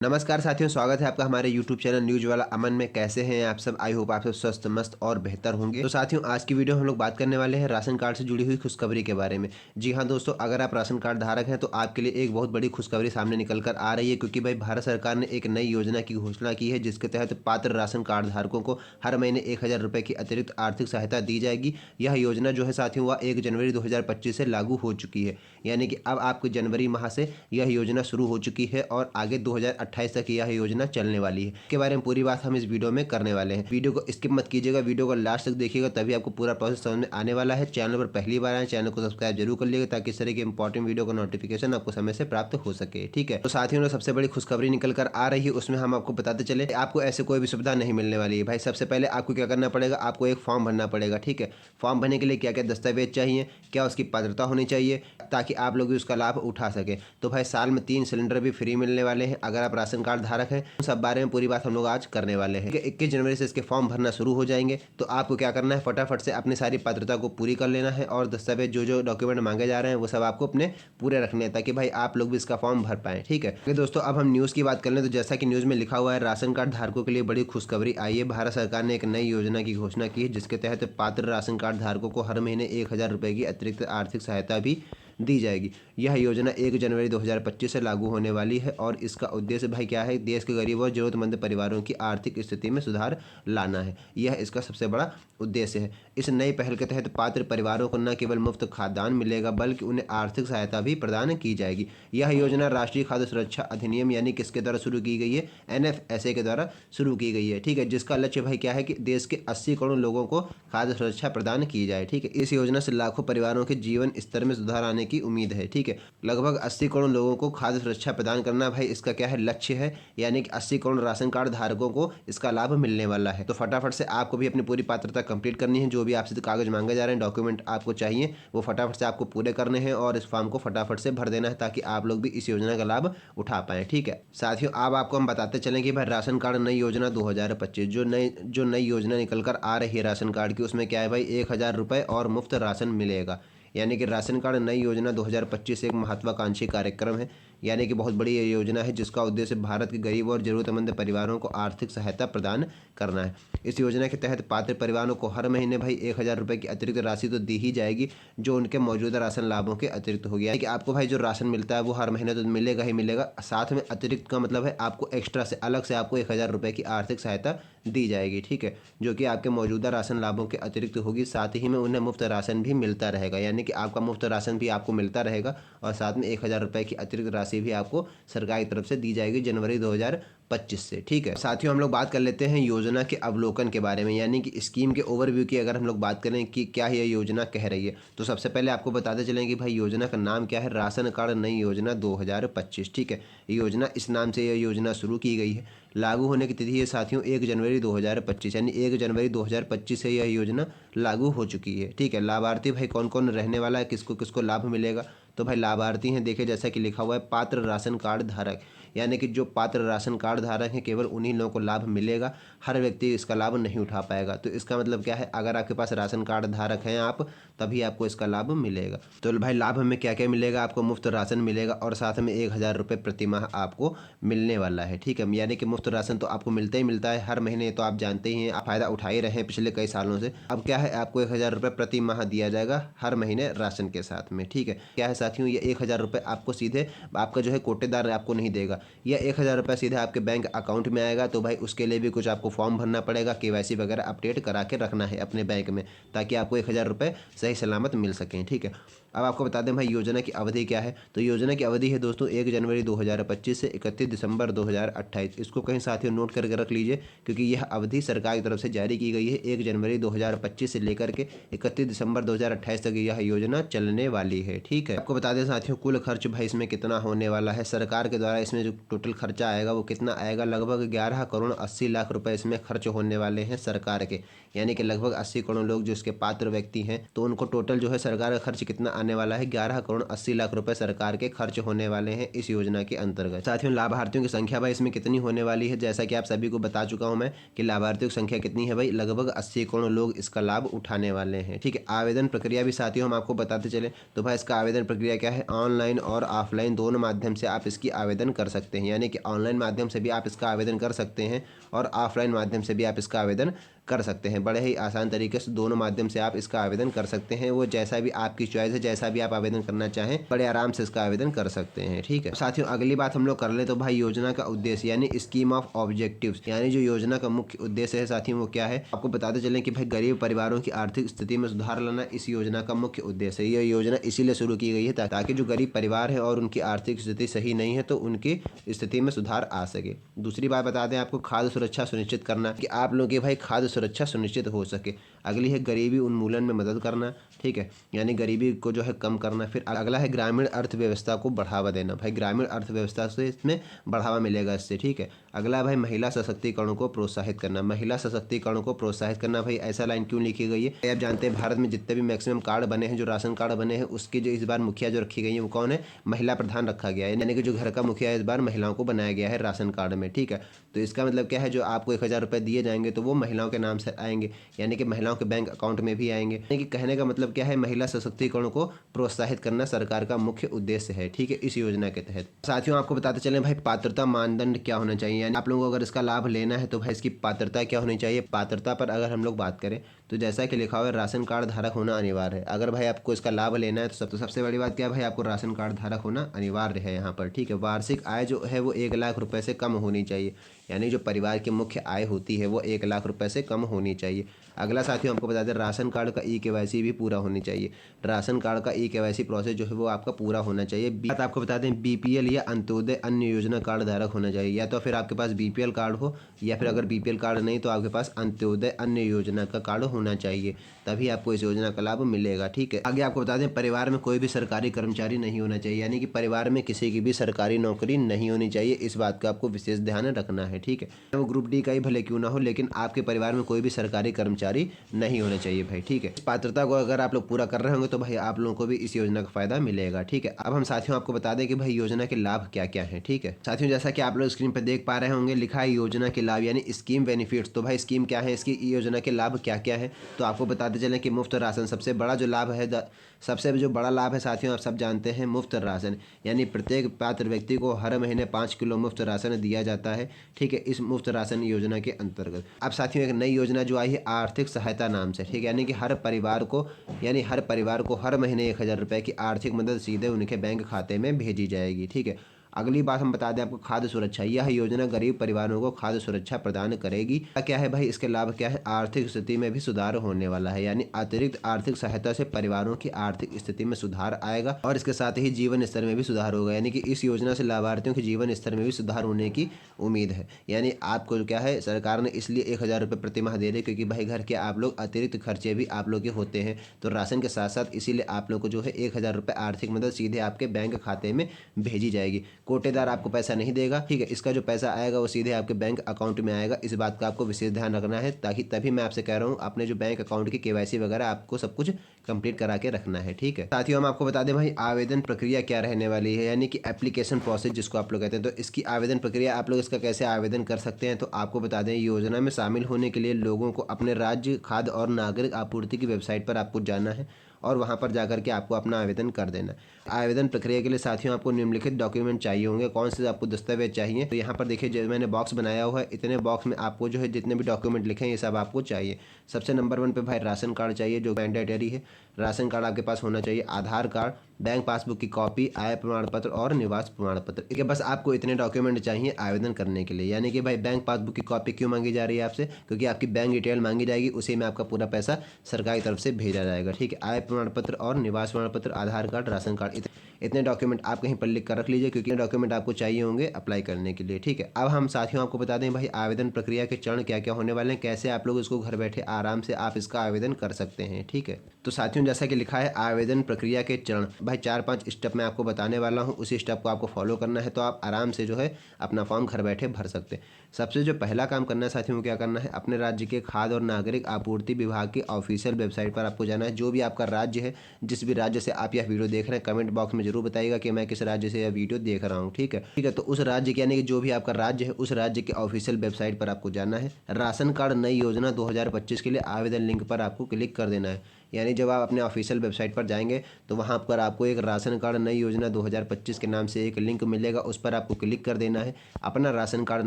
नमस्कार साथियों, स्वागत है आपका हमारे यूट्यूब चैनल न्यूज वाला अमन में। कैसे हैं आप सब? आई होप आप सब स्वस्थ मस्त और बेहतर होंगे। तो साथियों, आज की वीडियो हम लोग बात करने वाले हैं राशन कार्ड से जुड़ी हुई खुशखबरी के बारे में। जी हाँ दोस्तों, अगर आप राशन कार्ड धारक हैं तो आपके लिए एक बहुत बड़ी खुशखबरी सामने निकल कर आ रही है, क्योंकि भाई भारत सरकार ने एक नई योजना की घोषणा की है, जिसके तहत पात्र राशन कार्ड धारकों को हर महीने 1,000 रुपये की अतिरिक्त आर्थिक सहायता दी जाएगी। यह योजना जो है साथियों, वह 1 जनवरी 2025 से लागू हो चुकी है। यानी कि अब आपको जनवरी माह से यह योजना शुरू हो चुकी है और आगे 2028 तक यह योजना चलने वाली है। इसके बारे में पूरी बात हम इस वीडियो में करने वाले हैं। वीडियो को स्किप मत कीजिएगा, वीडियो को लास्ट तक देखिएगा, तभी आपको पूरा प्रोसेस समझ में आने वाला है। चैनल पर पहली बार आए, चैनल को सब्सक्राइब जरूर कर लीजिएगा, ताकि इस तरह की इंपॉर्टेंट वीडियो का नोटिफिकेशन आपको समय से प्राप्त हो सके। ठीक है, तो साथियों, सबसे बड़ी खुशखबरी निकल कर आ रही है, उसमें हम आपको बताते चले आपको ऐसे कोई भी सुविधा नहीं मिलने वाली है। भाई सबसे पहले आपको क्या करना पड़ेगा, आपको एक फॉर्म भरना पड़ेगा। ठीक है, फॉर्म भरने के लिए क्या क्या दस्तावेज चाहिए, क्या उसकी पात्रता होनी चाहिए, ताकि आप लोग भी उसका लाभ उठा सके। तो भाई साल में 3 सिलेंडर भी फ्री मिलने वाले हैं अगर आप राशन कार्ड धारक हैं। सब बारे में पूरी बात हम लोग आज करने वाले हैं। 21 जनवरी से इसके फॉर्म भरना शुरू हो जाएंगे। तो आपको क्या करना है, फटाफट से अपनी सारी पात्रता को पूरी कर लेना है, और दस्तावेज जो जो डॉक्यूमेंट मांगे जा रहे हैं वो सब आपको अपने पूरे रखने हैं, ताकि भाई आप लोग भी इसका फॉर्म भर पाएं। ठीक है, तो दोस्तों अब हम न्यूज़ की बात कर लें। तो जैसा कि न्यूज़ में लिखा हुआ है, राशन कार्ड धारकों के लिए बड़ी खुशखबरी आई है। भारत सरकार ने एक नई योजना की घोषणा की है, जिसके तहत पात्र राशन कार्ड धारकों को हर महीने 1,000 रुपये की अतिरिक्त आर्थिक सहायता भी दी जाएगी। यह योजना 1 जनवरी 2025 से लागू होने वाली है, और इसका उद्देश्य भाई क्या है, देश के गरीब और जरूरतमंद परिवारों की आर्थिक स्थिति में सुधार लाना है। यह इसका सबसे बड़ा उद्देश्य है। इस नई पहल के तहत पात्र परिवारों को न केवल मुफ्त खाद्यान्न मिलेगा, बल्कि उन्हें आर्थिक सहायता भी प्रदान की जाएगी। यह योजना राष्ट्रीय खाद्य सुरक्षा अधिनियम यानी किसके द्वारा शुरू की गई है, NFSA के द्वारा शुरू की गई है। ठीक है, जिसका लक्ष्य भाई क्या है कि देश के 80 करोड़ लोगों को खाद्य सुरक्षा प्रदान की जाए। ठीक है, इस योजना से लाखों परिवारों के जीवन स्तर में सुधार आने की उम्मीद है। ठीक है, लगभग 80 करोड़ लोगों को खाद्य सुरक्षा प्रदान करना भाई इसका क्या है, लक्ष्य है। यानी कि 80 करोड़ राशन कार्ड धारकों को इसका लाभ मिलने वाला है। तो फटाफट से आपको भी अपनी पूरी पात्रता कंप्लीट करनी है। जो भी आपसे कागज मांगे जा रहे हैं, डॉक्यूमेंट आपको चाहिए, वो फटाफट से आपको पूरे करने हैं, और इस फॉर्म को फटाफट से भर देना है, ताकि आप लोग भी इस योजना का लाभ उठा पाएं। ठीक है साथियों, अब आपको हम बताते चलें कि भाई राशन कार्ड नई योजना 2025 जो नई योजना निकल कर आ रही है राशन कार्ड की, उसमें क्या है भाई, 1,000 रुपये और मुफ्त राशन मिलेगा। यानी कि राशन कार्ड नई योजना 2025 एक महत्वाकांक्षी कार्यक्रम है। यानी कि बहुत बड़ी ये योजना है, जिसका उद्देश्य भारत के गरीब और जरूरतमंद परिवारों को आर्थिक सहायता प्रदान करना है। इस योजना के तहत पात्र परिवारों को हर महीने भाई 1,000 रुपये की अतिरिक्त राशि तो दी ही जाएगी, जो उनके मौजूदा राशन लाभों के अतिरिक्त होगी। यानी कि आपको भाई जो राशन मिलता है वो हर महीने तो मिलेगा ही मिलेगा, साथ में अतिरिक्त का मतलब है आपको एक्स्ट्रा से अलग से आपको 1,000 रुपये की आर्थिक सहायता दी जाएगी। ठीक है, जो कि आपके मौजूदा राशन लाभों के अतिरिक्त होगी। साथ ही में उन्हें मुफ्त राशन भी मिलता रहेगा, यानी कि आपका मुफ्त राशन भी आपको मिलता रहेगा, और साथ में 1,000 रुपये की अतिरिक्त राशि भी आपको सरकार की तरफ से दी जाएगी जनवरी 2025 से। ठीक है साथियों, हम लोग बात कर लेते हैं योजना के अवलोकन के बारे में, यानी कि स्कीम के ओवरव्यू की। अगर हम लोग बात करें कि क्या यह योजना कह रही है, तो सबसे पहले आपको बताते चलें कि भाई योजना का नाम क्या है, राशन कार्ड नई योजना 2025। ठीक है, ये योजना इस नाम से यह योजना शुरू की गई है। लागू होने की तिथि है साथियों 1 जनवरी 2025, यानी 1 जनवरी 2025 से यह योजना लागू हो चुकी है। ठीक है, लाभार्थी भाई कौन कौन रहने वाला है, किसको किसको लाभ मिलेगा, तो भाई लाभार्थी हैं, देखिए जैसा कि लिखा हुआ है, पात्र राशन कार्ड धारक। यानी कि जो पात्र राशन कार्ड धारक हैं, केवल उन्हीं लोगों को लाभ मिलेगा, हर व्यक्ति इसका लाभ नहीं उठा पाएगा। तो इसका मतलब क्या है, अगर आपके पास राशन कार्ड धारक हैं आप, तभी आपको इसका लाभ मिलेगा। तो भाई लाभ में क्या क्या मिलेगा, आपको मुफ्त राशन मिलेगा, और साथ में 1,000 रुपये प्रति माह आपको मिलने वाला है। ठीक है, यानी कि मुफ्त राशन तो आपको मिलता ही मिलता है हर महीने, तो आप जानते ही हैं, आप फायदा उठा ही रहे हैं पिछले कई सालों से। अब क्या है, आपको 1,000 रुपये प्रति माह दिया जाएगा हर महीने राशन के साथ में। ठीक है, क्या है साथियों, ये 1,000 रुपये आपको सीधे आपका जो है कोटेदार आपको नहीं देगा, यह 1,000 रुपये सीधे आपके बैंक अकाउंट में आएगा। तो भाई उसके लिए भी कुछ आपको फॉर्म भरना पड़ेगा, KYC वगैरह अपडेट करा के रखना है अपने बैंक में, ताकि आपको 1,000 रुपये सही सलामत मिल सकें। ठीक है, अब आपको बता दें भाई योजना की अवधि क्या है। तो योजना की अवधि है दोस्तों 1 जनवरी 2025 से 31 दिसंबर 2028। इसको कहीं साथियों नोट करके रख लीजिए, क्योंकि यह अवधि सरकार की तरफ से जारी की गई है। 1 जनवरी 2025 से लेकर के 31 दिसंबर 2028 तक यह योजना चलने वाली है। ठीक है, आपको बता दें साथियों, कुल खर्च भाई इसमें कितना होने वाला है सरकार के द्वारा, इसमें जो टोटल खर्चा आएगा वो कितना आएगा, लगभग 11 करोड़ 80 लाख रुपए इसमें खर्च होने वाले हैं सरकार के। यानी कि लगभग 80 करोड़ लोग जो इसके पात्र व्यक्ति हैं, तो उनको टोटल जो है सरकार का खर्च कितना आने वाला है 11,80,00,000 रुपए सरकार के खर्च होने वाले हैं इस योजना के अंतर्गत। साथियों लाभार्थियों की संख्या भाई इसमें कितनी होने वाली है, जैसा कि आप सभी को बता चुका हूं मैं कि लाभार्थियों की संख्या कितनी है भाई, लगभग 80 करोड़ लोग इसका लाभ उठाने वाले हैं। ठीक है, आवेदन प्रक्रिया भी साथियों हम आपको बताते चले तो भाई इसका आवेदन प्रक्रिया क्या है, ऑनलाइन और ऑफलाइन दोनों माध्यम से आप इसकी आवेदन कर सकते हैं। यानी कि ऑनलाइन माध्यम से भी आप इसका आवेदन कर सकते हैं और ऑफलाइन माध्यम से भी आप इसका आवेदन कर सकते हैं। बड़े ही आसान तरीके से दोनों माध्यम से आप इसका आवेदन कर सकते हैं। वो जैसा भी आपकी चॉइस है, जैसा भी आप आवेदन करना चाहें बड़े आराम से इसका आवेदन कर सकते हैं। ठीक है साथियों, अगली बात हम लोग कर ले तो भाई योजना का उद्देश्य यानी स्कीम ऑफ ऑब्जेक्टिव्स, यानी जो योजना का मुख्य उद्देश्य है साथियों वो क्या है, आपको बताते चलें कि भाई गरीब परिवारों की आर्थिक स्थिति में सुधार लाना इस योजना का मुख्य उद्देश्य है। यह योजना इसीलिए शुरू की गई है ताकि जो गरीब परिवार है और उनकी आर्थिक स्थिति सही नहीं है तो उनकी स्थिति में सुधार आ सके। दूसरी बात बता दें आपको, खाद्य सुरक्षा सुनिश्चित करना कि आप लोगों की भाई खाद्य सुरक्षा सुनिश्चित हो सके। अगली है गरीबी उन्मूलन में मदद करना। ठीक है, यानी गरीबी को जो है कम करना। फिर अगला है ग्रामीण अर्थव्यवस्था को बढ़ावा देना। भाई ग्रामीण अर्थव्यवस्था से इसमें बढ़ावा मिलेगा इससे। ठीक है, अगला भाई महिला सशक्तिकरण को प्रोत्साहित करना। महिला सशक्तिकरण को प्रोत्साहित करना, भाई ऐसा लाइन क्यों लिखी गई है, आप जानते हैं भारत में जितने भी मैक्सिमम कार्ड बने हैं, जो राशन कार्ड बने हैं, उसके जो इस बार मुखिया जो रखी गई है वो कौन है, महिला प्रधान रखा गया है। यानी कि जो घर का मुखिया इस बार महिलाओं को बनाया गया है राशन कार्ड में। ठीक है, तो इसका मतलब क्या है, जो आपको 1,000 रुपये दिए जाएंगे तो वो महिलाओं के नाम से आएंगे, यानी कि महिलाओं के बैंक अकाउंट में भी आएंगे। यानी कि कहने का मतलब क्या है, महिला सशक्तिकरण को प्रोत्साहित करना सरकार का मुख्य उद्देश्य है। ठीक है, इस योजना के तहत साथियों आपको बताते चलें भाई पात्रता मानदंड क्या होना चाहिए, यानी आप लोगों को अगर इसका लाभ लेना है तो भाई इसकी पात्रता क्या होनी चाहिए। पात्रता पर अगर हम लोग बात करें तो जैसा कि लिखा हुआ है राशन कार्ड धारक होना अनिवार्य है। अगर भाई आपको इसका लाभ लेना है तो सबसे बड़ी बात क्या है भाई, आपको राशन कार्ड धारक होना अनिवार्य है यहाँ पर। ठीक है, वार्षिक आय जो है वो 1,00,000 रुपये से कम होनी चाहिए, यानी जो परिवार की मुख्य आय होती है वो 1,00,000 रुपये से कम होनी चाहिए। अगला साथियों हमको बता दें राशन कार्ड का ई-केवाईसी भी पूरा होनी चाहिए। राशन कार्ड का ई-केवाईसी प्रोसेस जो है वो आपका पूरा होना चाहिए। बात आपको बता दें बीपीएल या अंत्योदय अन्य योजना कार्ड धारक होना चाहिए, या तो फिर आपके पास बीपीएल कार्ड हो या फिर अगर बीपीएल कार्ड नहीं तो आपके पास अंत्योदय अन्य योजना का कार्ड होना चाहिए, तभी आपको इस योजना का लाभ मिलेगा। ठीक है, आगे आपको बता दें परिवार में कोई भी सरकारी कर्मचारी नहीं होना चाहिए, यानी कि परिवार में किसी की भी सरकारी नौकरी नहीं होनी चाहिए। इस बात का आपको विशेष ध्यान रखना है। ठीक है, वो ग्रुप डी का ही भले क्यों ना हो, लेकिन आपके परिवार में कोई भी सरकारी कर्मचारी नहीं होना चाहिए भाई। ठीक है, पात्रता को अगर आप लोग पूरा कर रहे होंगे तो भाई आप लोगों को भी इस योजना का फायदा मिलेगा। ठीक है, अब हम साथियों आपको बता दें कि भाई योजना के लाभ क्या क्या है। ठीक है साथियों, जैसा कि आप लोग स्क्रीन पर देख पा रहे होंगे लिखा है योजना के लाभ यानी स्कीम बेनिफिट्स। तो भाई स्कीम क्या है, इसकी योजना के लाभ क्या क्या है, तो आपको बताते चलें कि मुफ्त राशन सबसे बड़ा जो लाभ है, सबसे जो बड़ा लाभ है साथियों आप सब जानते हैं, मुफ्त राशन, यानी प्रत्येक पात्र व्यक्ति को हर महीने 5 किलो मुफ्त राशन दिया जाता है। ठीक है, इस मुफ्त राशन योजना के अंतर्गत अब साथियों एक नई योजना जो आई है आर्थिक सहायता नाम से। ठीक है, यानी कि हर परिवार को हर महीने 1,000 रुपये की आर्थिक मदद सीधे उनके बैंक खाते में भेजी जाएगी। ठीक है, अगली बात हम बता दें आपको खाद्य सुरक्षा। यह योजना गरीब परिवारों को खाद्य सुरक्षा प्रदान करेगी। क्या है भाई, इसके लाभ क्या है, आर्थिक स्थिति में भी सुधार होने वाला है, यानी अतिरिक्त आर्थिक सहायता से परिवारों की आर्थिक स्थिति में सुधार आएगा और इसके साथ ही जीवन स्तर में भी सुधार होगा। यानी कि इस योजना से लाभार्थियों के जीवन स्तर में भी सुधार होने की उम्मीद है। यानी आपको क्या है, सरकार ने इसलिए 1,000 रुपये प्रति माह दे रहे क्योंकि भाई घर के आप लोग अतिरिक्त खर्चे भी आप लोग के होते हैं, तो राशन के साथ साथ इसीलिए आप लोग को जो है 1,000 रुपये आर्थिक मदद सीधे आपके बैंक खाते में भेजी जाएगी। कोटेदार आपको पैसा नहीं देगा। ठीक है, इसका जो पैसा आएगा वो सीधे आपके बैंक अकाउंट में आएगा। इस बात का आपको विशेष ध्यान रखना है, ताकि तभी मैं आपसे कह रहा हूँ अपने जो बैंक अकाउंट की केवाईसी वगैरह आपको सब कुछ कंप्लीट करा के रखना है। ठीक है साथियों, हम आपको बता दें भाई आवेदन प्रक्रिया क्या रहने वाली है, यानी कि एप्लीकेशन प्रोसेस जिसको आप लोग कहते हैं। तो इसकी आवेदन प्रक्रिया आप लोग इसका कैसे आवेदन कर सकते हैं, तो आपको बता दें योजना में शामिल होने के लिए लोगों को अपने राज्य खाद्य और नागरिक आपूर्ति की वेबसाइट पर आपको जाना है और वहां पर जाकर के आपको अपना आवेदन कर देना है। आवेदन प्रक्रिया के लिए साथियों आपको निम्नलिखित डॉक्यूमेंट चाहिए होंगे। कौन से आपको दस्तावेज चाहिए, तो यहाँ पर देखिए जो मैंने बॉक्स बनाया हुआ है, इतने बॉक्स में आपको जो है जितने भी डॉक्यूमेंट लिखे हैं ये सब आपको चाहिए। सबसे नंबर 1 पे भाई राशन कार्ड चाहिए जो मैंडेटरी है। राशन कार्ड आपके पास होना चाहिए, आधार कार्ड, बैंक पासबुक की कॉपी, आय प्रमाण पत्र और निवास प्रमाण पत्र। ठीक है, बस आपको इतने डॉक्यूमेंट चाहिए आवेदन करने के लिए। यानी कि भाई बैंक पासबुक की कॉपी क्यों मांगी जा रही है आपसे, क्योंकि आपकी बैंक डिटेल मांगी जाएगी, उसी में आपका पूरा पैसा सरकार की तरफ से भेजा जाएगा। ठीक है, आय प्रमाण पत्र और निवास प्रमाण पत्र, आधार कार्ड, राशन कार्ड, इतने डॉक्यूमेंट आप कहीं पर लिख कर रख लीजिए, क्योंकि डॉक्यूमेंट आपको चाहिए होंगे अप्लाई करने के लिए। ठीक है, अब हम साथियों आपको बता दें भाई आवेदन प्रक्रिया के चरण क्या क्या होने वाले हैं, कैसे आप लोग इसको घर बैठे आराम से आप इसका आवेदन कर सकते हैं। ठीक है, तो साथियों जैसा कि लिखा है आवेदन प्रक्रिया के चरण, भाई 4-5 स्टेप मैं आपको बताने वाला हूँ, उसी स्टेप को आपको फॉलो करना है, तो आप आराम से जो है अपना फॉर्म घर बैठे भर सकते हैं। सबसे जो पहला काम करना है साथियों, क्या करना है, अपने राज्य के खाद्य और नागरिक आपूर्ति विभाग की ऑफिशियल वेबसाइट पर आपको जाना है। जो भी आपका राज्य है, जिस भी राज्य से आप यह वीडियो देख रहे हैं, कमेंट बॉक्स में जरूर बताइएगा कि मैं किस राज्य से यह वीडियो देख रहा हूँ। ठीक है, तो उस राज्य के यानी कि जो भी आपका राज्य है, उस राज्य के ऑफिशियल वेबसाइट पर आपको जाना है। राशन कार्ड नई योजना 2025 के लिए आवेदन लिंक पर आपको क्लिक कर देना है। यानी जब आप अपने ऑफिशियल वेबसाइट पर जाएंगे तो वहाँ पर आपको एक राशन कार्ड नई योजना 2025 के नाम से एक लिंक मिलेगा, उस पर आपको क्लिक कर देना है। अपना राशन कार्ड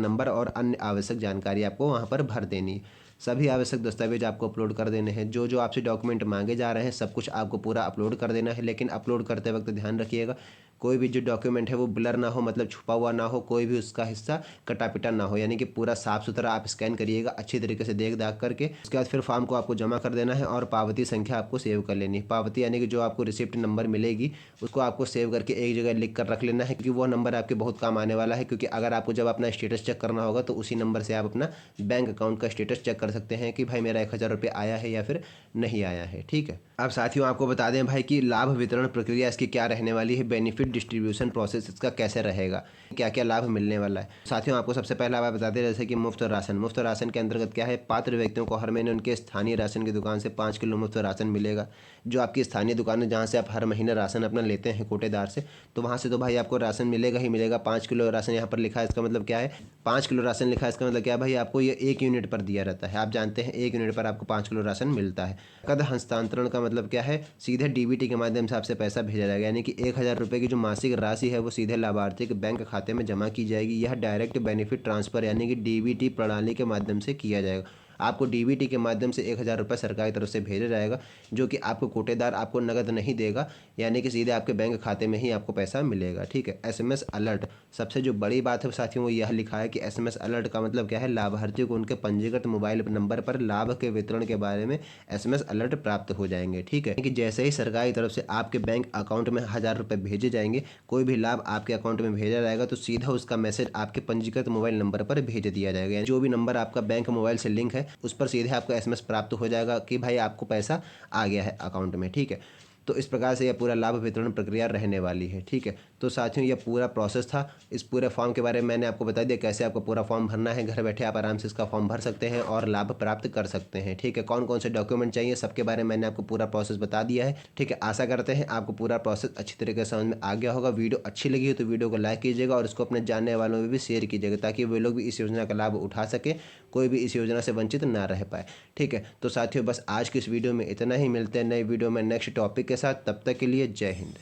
नंबर और अन्य आवश्यक जानकारी आपको वहाँ पर भर देनी है। सभी आवश्यक दस्तावेज आपको अपलोड कर देने हैं। जो जो आपसे डॉक्यूमेंट मांगे जा रहे हैं सब कुछ आपको पूरा अपलोड कर देना है, लेकिन अपलोड करते वक्त ध्यान रखिएगा कोई भी जो डॉक्यूमेंट है वो ब्लर ना हो, मतलब छुपा हुआ ना हो, कोई भी उसका हिस्सा कटा पिटा ना हो, यानी कि पूरा साफ सुथरा आप स्कैन करिएगा अच्छी तरीके से देख दाख करके। उसके बाद फिर फॉर्म को आपको जमा कर देना है और पावती संख्या आपको सेव कर लेनी है। पावती यानी कि जो आपको रिसिप्ट नंबर मिलेगी उसको आपको सेव करके एक जगह लिख कर रख लेना है, क्योंकि वो नंबर आपके बहुत काम आने वाला है। क्योंकि अगर आपको जब अपना स्टेटस चेक करना होगा तो उसी नंबर से आप अपना बैंक अकाउंट का स्टेटस चेक कर सकते हैं कि भाई मेरा 1000 रुपये आया है या फिर नहीं आया है। ठीक है, अब साथियों आपको बता दें भाई कि लाभ वितरण प्रक्रिया इसकी क्या रहने वाली है, बेनिफिट डिस्ट्रीब्यूशन प्रोसेस इसका कैसे रहेगा, क्या क्या लाभ मिलने वाला है। साथियों आपको सबसे पहला आप बता दें जैसे कि मुफ्त राशन। मुफ्त राशन के अंतर्गत क्या है, पात्र व्यक्तियों को हर महीने उनके स्थानीय राशन की दुकान से 5 किलो मुफ्त राशन मिलेगा। जो आपकी स्थानीय दुकान है जहाँ से आप हर महीने राशन अपना लेते हैं कोटेदार से, तो वहाँ से तो भाई आपको राशन मिलेगा ही मिलेगा। 5 किलो राशन यहाँ पर लिखा है, इसका मतलब क्या है, 5 किलो राशन लिखा है, इसका मतलब क्या है भाई, आपको ये 1 यूनिट पर दिया रहता है। आप जानते हैं 1 यूनिट पर आपको 5 किलो राशन मिलता है। नकद हस्तांतरण का मतलब क्या है, सीधे डीबीटी के माध्यम से आपसे पैसा भेजा जाएगा, यानी कि 1000 रुपये की जो मासिक राशि है वो सीधे लाभार्थी के बैंक खाते में जमा की जाएगी। यह डायरेक्ट बेनिफिट ट्रांसफर यानी कि डीबीटी प्रणाली के माध्यम से किया जाएगा। आपको डीबीटी के माध्यम से 1000 रुपये सरकार की तरफ से भेजा जाएगा, जो कि आपको कोटेदार आपको नगद नहीं देगा, यानी कि सीधे आपके बैंक खाते में ही आपको पैसा मिलेगा। ठीक है, एसएमएस अलर्ट, सबसे जो बड़ी बात है साथियों वो यह लिखा है कि एसएमएस अलर्ट का मतलब क्या है, लाभार्थी को उनके पंजीकृत मोबाइल नंबर पर लाभ के वितरण के बारे में एसएमएस अलर्ट प्राप्त हो जाएंगे। ठीक है, कि जैसे ही सरकार की तरफ से आपके बैंक अकाउंट में 1000 रुपये भेजे जाएंगे, कोई भी लाभ आपके अकाउंट में भेजा जाएगा तो सीधा उसका मैसेज आपके पंजीकृत मोबाइल नंबर पर भेज दिया जाएगा। जो भी नंबर आपका बैंक मोबाइल से लिंक है उस पर सीधे आपको एसएमएस प्राप्त हो जाएगा कि भाई आपको पैसा आ गया है अकाउंट में। ठीक है, तो इस प्रकार से यह पूरा लाभ वितरण प्रक्रिया रहने वाली है। ठीक है, तो साथियों यह पूरा प्रोसेस था। इस पूरे फॉर्म के बारे में मैंने आपको बता दिया कैसे आपको पूरा फॉर्म भरना है। घर बैठे आप आराम से इसका फॉर्म भर सकते हैं और लाभ प्राप्त कर सकते हैं। ठीक है, कौन कौन से डॉक्यूमेंट चाहिए सबके बारे में मैंने आपको पूरा प्रोसेस बता दिया है। ठीक है, आशा करते हैं आपको पूरा प्रोसेस अच्छी तरीके से समझ में आ गया होगा। वीडियो अच्छी लगी हो तो वीडियो को लाइक कीजिएगा और इसको अपने जानने वालों में भी शेयर कीजिएगा, ताकि वे लोग भी इस योजना का लाभ उठा सके, कोई भी इस योजना से वंचित ना रह पाए। ठीक है, तो साथियों बस आज की इस वीडियो में इतना ही, मिलते हैं नई वीडियो में नेक्स्ट टॉपिक के साथ। तब तक के लिए जय हिंद।